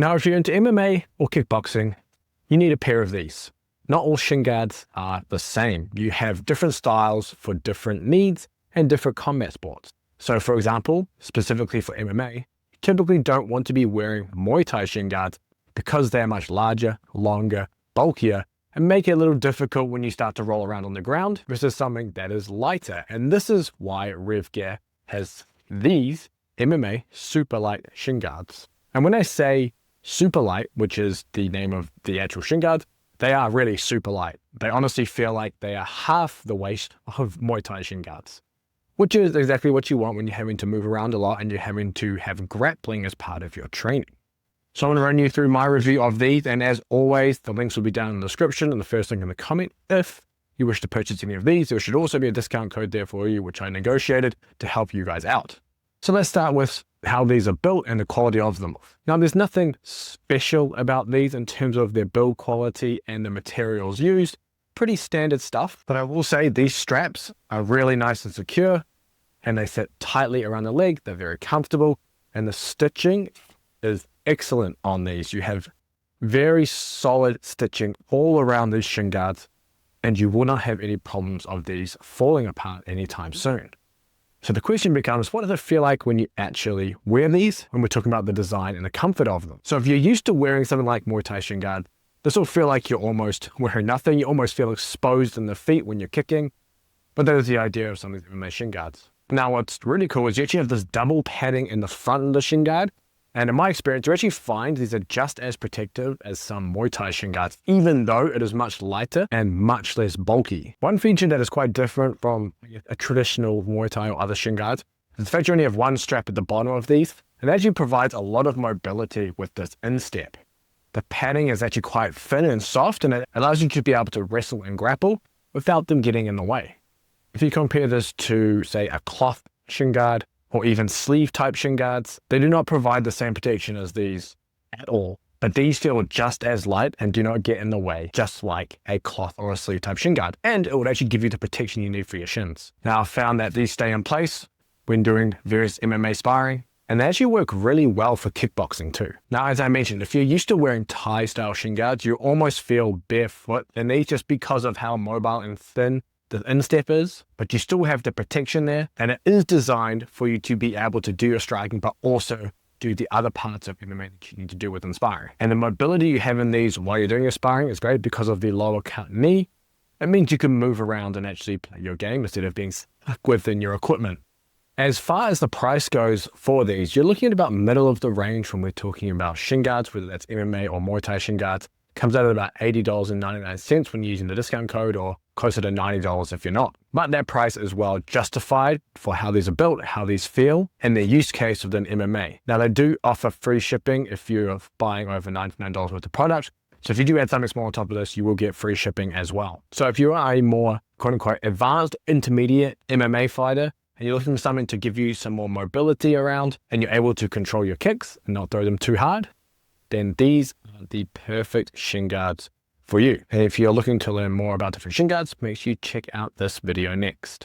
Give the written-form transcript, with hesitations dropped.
Now, if you're into MMA or kickboxing, you need a pair of these. Not all shin guards are the same. You have different styles for different needs and different combat sports. So for example, specifically for MMA, you typically don't want to be wearing Muay Thai shin guards because they're much larger, longer, bulkier, and make it a little difficult when you start to roll around on the ground versus something that is lighter. And this is why Revgear has these MMA Superlite shin guards. And when I say Superlite, which is the name of the actual shin guards, they are really super light. They honestly feel like they are half the weight of Muay Thai shin guards, which is exactly what you want when you're having to move around a lot and you're having to have grappling as part of your training. So I'm going to run you through my review of these, and as always, the links will be down in the description and the first link in the comment. If you wish to purchase any of these, there should also be a discount code there for you, which I negotiated to help you guys out. So let's start with how these are built and the quality of them. Now, there's nothing special about these in terms of their build quality and the materials used. Pretty standard stuff, but I will say these straps are really nice and secure, and they sit tightly around the leg. They're very comfortable, and the stitching is excellent on these. You have very solid stitching all around these shin guards, and you will not have any problems of these falling apart anytime soon. So the question becomes, what does it feel like when you actually wear these, when we're talking about the design and the comfort of them? So if you're used to wearing something like Muay Thai shin guard, this will feel like you're almost wearing nothing. You almost feel exposed in the feet when you're kicking, but that is the idea of some of these MMA shin guards. Now, what's really cool is you actually have this double padding in the front of the shin guard. And in my experience, you actually find these are just as protective as some Muay Thai shin guards, even though it is much lighter and much less bulky. One feature that is quite different from a traditional Muay Thai or other shin guards is the fact you only have one strap at the bottom of these. It actually provides a lot of mobility with this instep. The padding is actually quite thin and soft, and it allows you to be able to wrestle and grapple without them getting in the way. If you compare this to, say, a cloth shin guard, or even sleeve type shin guards, they do not provide the same protection as these at all. But these feel just as light and do not get in the way, just like a cloth or a sleeve type shin guard. And it would actually give you the protection you need for your shins. Now, I've found that these stay in place when doing various MMA sparring, and they actually work really well for kickboxing too. Now, as I mentioned, if you're used to wearing Thai style shin guards, you almost feel barefoot in these just because of how mobile and thin the instep is, but you still have the protection there, and it is designed for you to be able to do your striking, but also do the other parts of MMA that you need to do within sparring. And the mobility you have in these while you're doing your sparring is great because of the lower cut knee. It means you can move around and actually play your game instead of being stuck within your equipment. As far as the price goes for these, you're looking at about middle of the range when we're talking about shin guards, whether that's MMA or Muay Thai shin guards. Comes out at about $80.99 when you're using the discount code, or closer to $90 if you're not. But that price is well justified for how these are built, how these feel, and their use case within MMA. Now, they do offer free shipping if you're buying over $99 worth of product. So if you do add something small on top of this, you will get free shipping as well. So if you are a more quote unquote advanced intermediate MMA fighter, and you're looking for something to give you some more mobility around, and you're able to control your kicks and not throw them too hard, then these are the perfect shin guards for you. And if you're looking to learn more about different shin guards, make sure you check out this video next.